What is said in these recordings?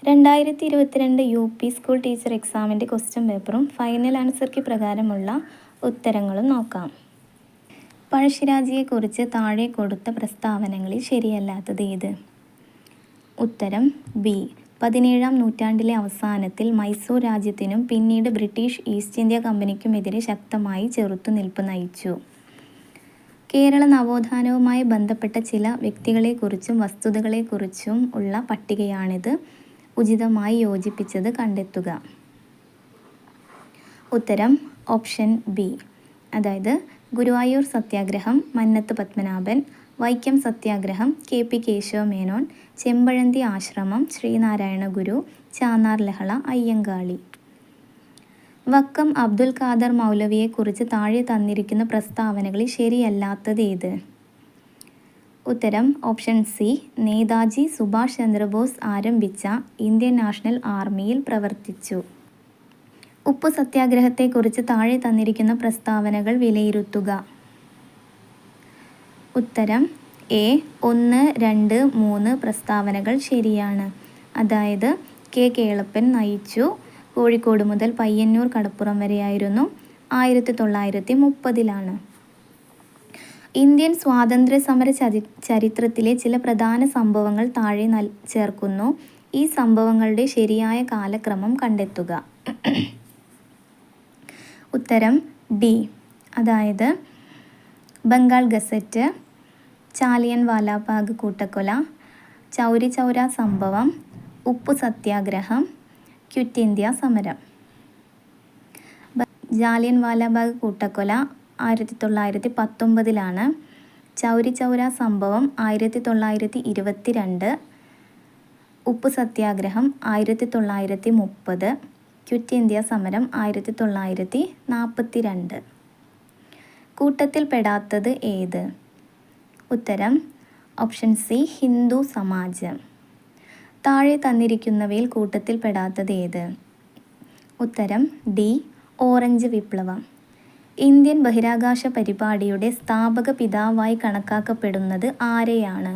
2022 UP school teacher എക്സാമിൻ്റെ question പേപ്പറും final answer key പ്രകാരമുള്ള ഉത്തരങ്ങളും നോക്കാം. പഴശ്ശിരാജയെക്കുറിച്ച് താഴെ കൊടുത്ത പ്രസ്താവനകളിൽ ശരിയല്ലാത്തത് ഏത്? ഉത്തരം ബി. 17-ാം നൂറ്റാണ്ടിലെ അവസാനത്തിൽ മൈസൂർ രാജ്യത്തിനും പിന്നീട് ബ്രിട്ടീഷ് ഈസ്റ്റ് ഇന്ത്യ കമ്പനിക്കുമെതിരെ ശക്തമായി ചെറുത്തുനിൽപ്പ് നയിച്ചു. കേരള നവോത്ഥാനവുമായി ബന്ധപ്പെട്ട ചില വ്യക്തികളെക്കുറിച്ചും വസ്തുതകളെക്കുറിച്ചും ഉള്ള പട്ടികയാണിത്. ഉചിതമായി യോജിപ്പിച്ചത് കണ്ടെത്തുക. ഉത്തരം ഓപ്ഷൻ ബി. അതായത് ഗുരുവായൂർ സത്യാഗ്രഹം മന്നത്ത് പത്മനാഭൻ, വൈക്കം സത്യാഗ്രഹം KP കേശവമേനോൻ, ചെമ്പഴന്തി ആശ്രമം ശ്രീനാരായണ ഗുരു, ചാന്നാർ ലഹള അയ്യങ്കാളി. വക്കം അബ്ദുൽ ഖാദർ മൗലവിയെക്കുറിച്ച് താഴെ തന്നിരിക്കുന്ന പ്രസ്താവനകളിൽ ശരിയല്ലാത്തത് ഏത്? ഉത്തരം ഓപ്ഷൻ സി. നേതാജി സുഭാഷ് ചന്ദ്രബോസ് ആരംഭിച്ച ഇന്ത്യൻ നാഷണൽ ആർമിയിൽ പ്രവർത്തിച്ചു. ഉപ്പു സത്യാഗ്രഹത്തെക്കുറിച്ച് താഴെ തന്നിരിക്കുന്ന പ്രസ്താവനകൾ വിലയിരുത്തുക. ഉത്തരം എ. 1, 2, 3 പ്രസ്താവനകൾ ശരിയാണ്. അതായത് കേളപ്പൻ നയിച്ചു. കോഴിക്കോട് മുതൽ പയ്യന്നൂർ കടപ്പുറം വരെയായിരുന്നു. 1930-ലാണ്. ഇന്ത്യൻ സ്വാതന്ത്ര്യ സമര ചരിത്രത്തിലെ ചില പ്രധാന സംഭവങ്ങൾ താഴെ ചേർക്കുന്നു. ഈ സംഭവങ്ങളുടെ ശരിയായ കാലക്രമം കണ്ടെത്തുക. ഉത്തരം ഡി. അതായത് ബംഗാൾ ഗസറ്റ്, ജാലിയൻ വാലാബാഗ് കൂട്ടക്കൊല, ചൗരി ചൗര സംഭവം, ഉപ്പു സത്യാഗ്രഹം, ക്വിറ്റ് ഇന്ത്യ സമരം. ജാലിയൻ വാലാബാഗ് കൂട്ടക്കൊല 1919-ലാണ്. ചൗരി ചൗര സംഭവം 1922, ഉപ്പു സത്യാഗ്രഹം 1930, ക്വിറ്റ് ഇന്ത്യ സമരം 1942. കൂട്ടത്തിൽ പെടാത്തത് ഏത്? ഉത്തരം ഓപ്ഷൻ സി. ഹിന്ദു സമാജം. താഴെ തന്നിരിക്കുന്നവയിൽ കൂട്ടത്തിൽ പെടാത്തത് ഏത്? ഉത്തരം ഡി. ഓറഞ്ച് വിപ്ലവം. ഇന്ത്യൻ ബഹിരാകാശ പരിപാടിയുടെ സ്ഥാപക പിതാവായി കണക്കാക്കപ്പെടുന്നത് ആരെയാണ്?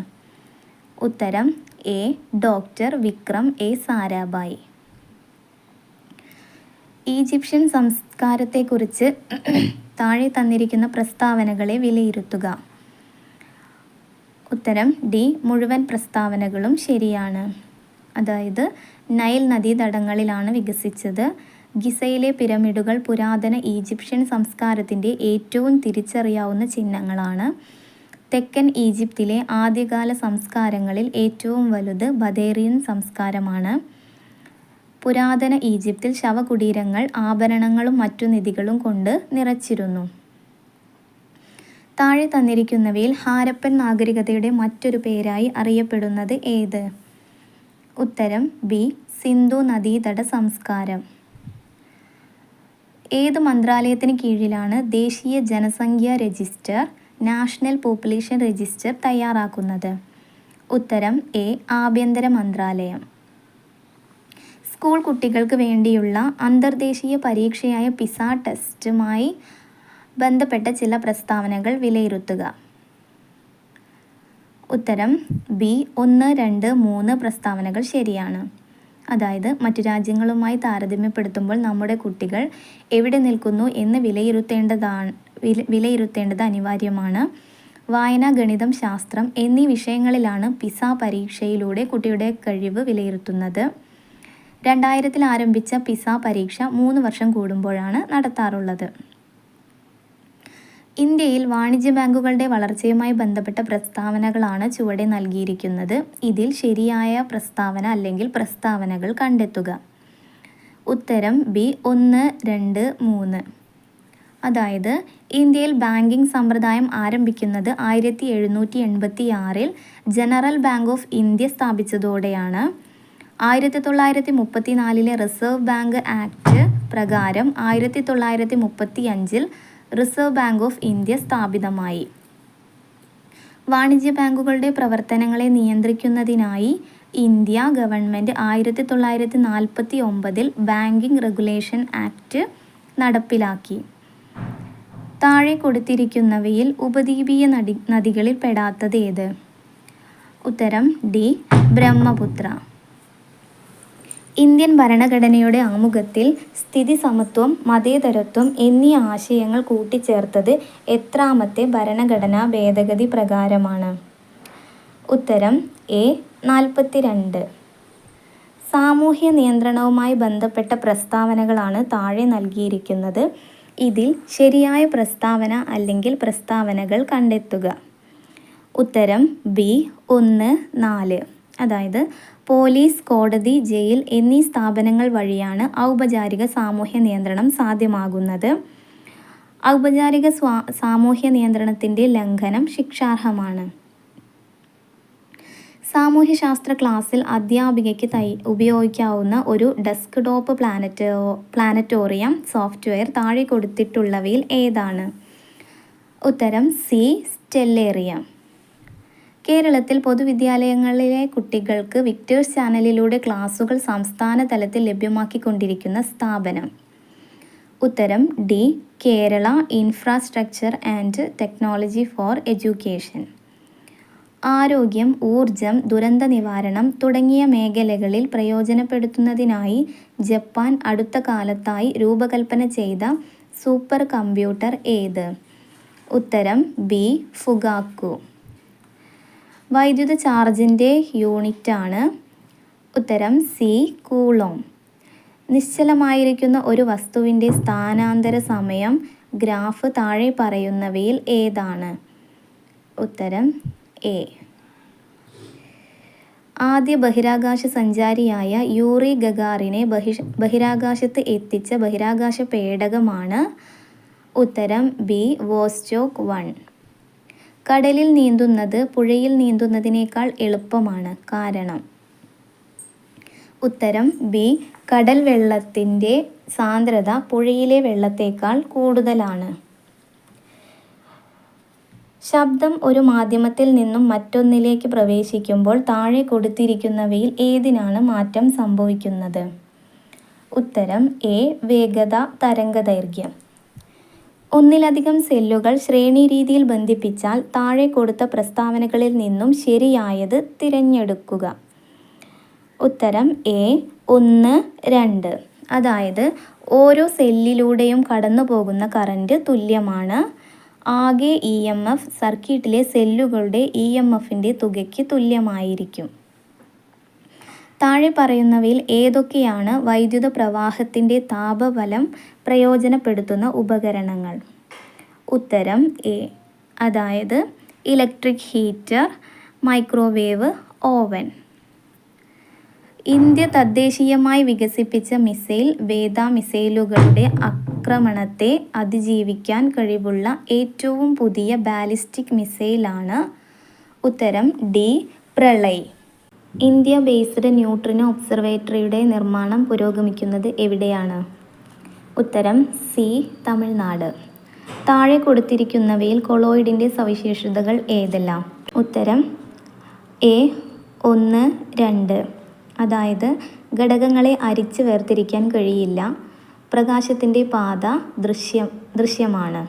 ഉത്തരം A. Doctor Vikram A. Sarabhai. Egyptian സംസ്കാരത്തെക്കുറിച്ച് താഴെ തന്നിരിക്കുന്ന പ്രസ്താവനകളെ വിലയിരുത്തുക. ഉത്തരം ഡി. മുഴുവൻ പ്രസ്താവനകളും ശരിയാണ്. അതായത് നൈൽ നദീതടങ്ങളിലാണ് വികസിച്ചത്. ഗിസയിലെ പിരമിഡുകൾ പുരാതന ഈജിപ്ഷ്യൻ സംസ്കാരത്തിൻ്റെ ഏറ്റവും തിരിച്ചറിയാവുന്ന ചിഹ്നങ്ങളാണ്. തെക്കൻ ഈജിപ്തിലെ ആദ്യകാല സംസ്കാരങ്ങളിൽ ഏറ്റവും വലുത് ബദേറിയൻ സംസ്കാരമാണ്. പുരാതന ഈജിപ്തിൽ ശവകുടീരങ്ങൾ ആഭരണങ്ങളും മറ്റു നിധികളും കൊണ്ട് നിറച്ചിരുന്നു. താഴെ തന്നിരിക്കുന്നവയിൽ ഹാരപ്പൻ നാഗരികതയുടെ മറ്റൊരു പേരായി അറിയപ്പെടുന്നത് ഏത്? ഉത്തരം ബി. സിന്ധു നദീതട സംസ്കാരം. ഏത് മന്ത്രാലയത്തിന് കീഴിലാണ് ദേശീയ ജനസംഖ്യാ രജിസ്റ്റർ നാഷണൽ പോപ്പുലേഷൻ രജിസ്റ്റർ തയ്യാറാക്കുന്നത്? ഉത്തരം എ. ആഭ്യന്തര മന്ത്രാലയം. സ്കൂൾ കുട്ടികൾക്ക് വേണ്ടിയുള്ള അന്തർദേശീയ പരീക്ഷയായ പിസ ടെസ്റ്റുമായി ബന്ധപ്പെട്ട ചില പ്രസ്താവനകൾ വിലയിരുത്തുക. ഉത്തരം ബി. 1, 2, 3 പ്രസ്താവനകൾ ശരിയാണ്. അതായത് മറ്റു രാജ്യങ്ങളുമായി താരതമ്യപ്പെടുത്തുമ്പോൾ നമ്മുടെ കുട്ടികൾ എവിടെ നിൽക്കുന്നു എന്ന് വിലയിരുത്തേണ്ടത് അനിവാര്യമാണ്. വായന, ഗണിതം, ശാസ്ത്രം എന്നീ വിഷയങ്ങളിലാണ് പിസ പരീക്ഷയിലൂടെ കുട്ടിയുടെ കഴിവ് വിലയിരുത്തുന്നത്. 2000-ൽ ആരംഭിച്ച പിസ പരീക്ഷ 3 വർഷം കൂടുമ്പോഴാണ് നടത്താറുള്ളത്. ഇന്ത്യയിൽ വാണിജ്യ ബാങ്കുകളുടെ വളർച്ചയുമായി ബന്ധപ്പെട്ട പ്രസ്താവനകളാണ് ചുവടെ നൽകിയിരിക്കുന്നത്. ഇതിൽ ശരിയായ പ്രസ്താവന അല്ലെങ്കിൽ പ്രസ്താവനകൾ കണ്ടെത്തുക. ഉത്തരം ബി. 1, 2, 3. അതായത് ഇന്ത്യയിൽ ബാങ്കിംഗ് സമ്പ്രദായം ആരംഭിക്കുന്നത് 1786-ൽ ജനറൽ ബാങ്ക് ഓഫ് ഇന്ത്യ സ്ഥാപിച്ചതോടെയാണ്. 1934-ലെ റിസർവ് ബാങ്ക് ആക്ട് പ്രകാരം 1935-ൽ റിസർവ് ബാങ്ക് ഓഫ് ഇന്ത്യ സ്ഥാപിതമായി. വാണിജ്യ ബാങ്കുകളുടെ പ്രവർത്തനങ്ങളെ നിയന്ത്രിക്കുന്നതിനായി ഇന്ത്യ ഗവൺമെൻറ് 1949-ൽ ബാങ്കിംഗ് റെഗുലേഷൻ ആക്ട് നടപ്പിലാക്കി. താഴെ കൊടുത്തിരിക്കുന്നവയിൽ ഉപദ്വീപീയ നദികളിൽ പെടാത്തത് ഏത്? ഉത്തരം ഡി. ബ്രഹ്മപുത്ര. ഇന്ത്യൻ ഭരണഘടനയുടെ ആമുഖത്തിൽ സ്ഥിതി സമത്വം, മതേതരത്വം എന്നീ ആശയങ്ങൾ കൂട്ടിച്ചേർത്തത് എത്രാമത്തെ ഭരണഘടനാ ഭേദഗതി പ്രകാരമാണ്? ഉത്തരം എ. 42. സാമൂഹ്യ നിയന്ത്രണവുമായി ബന്ധപ്പെട്ട പ്രസ്താവനകളാണ് താഴെ നൽകിയിരിക്കുന്നത്. ഇതിൽ ശരിയായ പ്രസ്താവന അല്ലെങ്കിൽ പ്രസ്താവനകൾ കണ്ടെത്തുക. ഉത്തരം ബി. 1, 4. അതായത് പോലീസ്, കോടതി, ജയിൽ എന്നീ സ്ഥാപനങ്ങൾ വഴിയാണ് ഔപചാരിക സാമൂഹ്യ നിയന്ത്രണം സാധ്യമാകുന്നത്. ഔപചാരിക സാമൂഹ്യ നിയന്ത്രണത്തിൻ്റെ ലംഘനം ശിക്ഷാർഹമാണ്. സാമൂഹ്യശാസ്ത്ര ക്ലാസ്സിൽ അധ്യാപികയ്ക്ക് ഉപയോഗിക്കാവുന്ന ഒരു ഡെസ്ക്ടോപ്പ് പ്ലാനറ്റോറിയം സോഫ്റ്റ്വെയർ താഴെ കൊടുത്തിട്ടുള്ളവയിൽ ഏതാണ്? ഉത്തരം സി. സ്റ്റെല്ലേറിയം. കേരളത്തിൽ പൊതുവിദ്യാലയങ്ങളിലെ കുട്ടികൾക്ക് വിക്ടേഴ്സ് ചാനലിലൂടെ ക്ലാസുകൾ സംസ്ഥാന തലത്തിൽ ലഭ്യമാക്കിക്കൊണ്ടിരിക്കുന്ന സ്ഥാപനം? ഉത്തരം D. Kerala infrastructure and technology for education. ആരോഗ്യം, ഊർജം, ദുരന്ത നിവാരണം തുടങ്ങിയ മേഖലകളിൽ പ്രയോജനപ്പെടുത്തുന്നതിനായി ജപ്പാൻ അടുത്ത കാലത്തായി രൂപകൽപ്പന ചെയ്ത സൂപ്പർ കമ്പ്യൂട്ടർ ഏത്? ഉത്തരം ബി. ഫുഗാക്കു. വൈദ്യുത ചാർജിൻ്റെ യൂണിറ്റാണ്? ഉത്തരം സി. കൂളോം. നിശ്ചലമായിരിക്കുന്ന ഒരു വസ്തുവിൻ്റെ സ്ഥാനാന്തര സമയം ഗ്രാഫ് താഴെ പറയുന്നവയിൽ ഏതാണ്? ഉത്തരം എ. ആദ്യ ബഹിരാകാശ സഞ്ചാരിയായ യൂറി ഗഗാറിനെ ബഹിരാകാശത്ത് എത്തിച്ച ബഹിരാകാശ പേടകമാണ്? ഉത്തരം ബി. വോസ്റ്റോക്ക് 1. കടലിൽ നീന്തുന്നത് പുഴയിൽ നീന്തുന്നതിനേക്കാൾ എളുപ്പമാണ്. കാരണം? ഉത്തരം ബി. കടൽ വെള്ളത്തിൻ്റെ സാന്ദ്രത പുഴയിലെ വെള്ളത്തേക്കാൾ കൂടുതലാണ്. ശബ്ദം ഒരു മാധ്യമത്തിൽ നിന്നും മറ്റൊന്നിലേക്ക് പ്രവേശിക്കുമ്പോൾ താഴെ കൊടുത്തിരിക്കുന്നവയിൽ ഏതിനാണ് മാറ്റം സംഭവിക്കുന്നത്? ഉത്തരം എ. വേഗത, തരംഗദൈർഘ്യം. ഒന്നിലധികം സെല്ലുകൾ ശ്രേണീരീതിയിൽ ബന്ധിപ്പിച്ചാൽ താഴെ കൊടുത്ത പ്രസ്താവനകളിൽ നിന്നും ശരിയായത് തിരഞ്ഞെടുക്കുക. ഉത്തരം എ. 1, 2. അതായത് ഓരോ സെല്ലിലൂടെയും കടന്നു പോകുന്ന കറന്റ് തുല്യമാണ്. ആകെ EMF സർക്യൂട്ടിലെ സെല്ലുകളുടെ EMFൻ്റെ തുകയ്ക്ക് തുല്യമായിരിക്കും. താഴെ പറയുന്നവയിൽ ഏതൊക്കെയാണ് വൈദ്യുത പ്രവാഹത്തിൻ്റെ താപബലം പ്രയോജനപ്പെടുത്തുന്ന ഉപകരണങ്ങൾ? ഉത്തരം എ. അതായത് electric heater, microwave oven. India തദ്ദേശീയമായി വികസിപ്പിച്ച മിസൈൽ വേദ മിസൈലുകളുടെ ആക്രമണത്തെ അതിജീവിക്കാൻ കഴിവുള്ള ഏറ്റവും പുതിയ ബാലിസ്റ്റിക് മിസൈലാണ്? ഉത്തരം D. Pralay. India based neutrino ഒബ്സർവേറ്ററിയുടെ നിർമ്മാണം പുരോഗമിക്കുന്നത് എവിടെയാണ്? ഉത്തരം സി. തമിഴ്നാട്. താഴെ കൊടുത്തിരിക്കുന്നവയിൽ കൊളോയിഡിൻ്റെ സവിശേഷതകൾ ഏതെല്ലാം? ഉത്തരം എ. 1, 2. അതായത് ഘടകങ്ങളെ അരിച്ച് വേർതിരിക്കാൻ കഴിയില്ല. പ്രകാശത്തിൻ്റെ പാത ദൃശ്യമാണ്.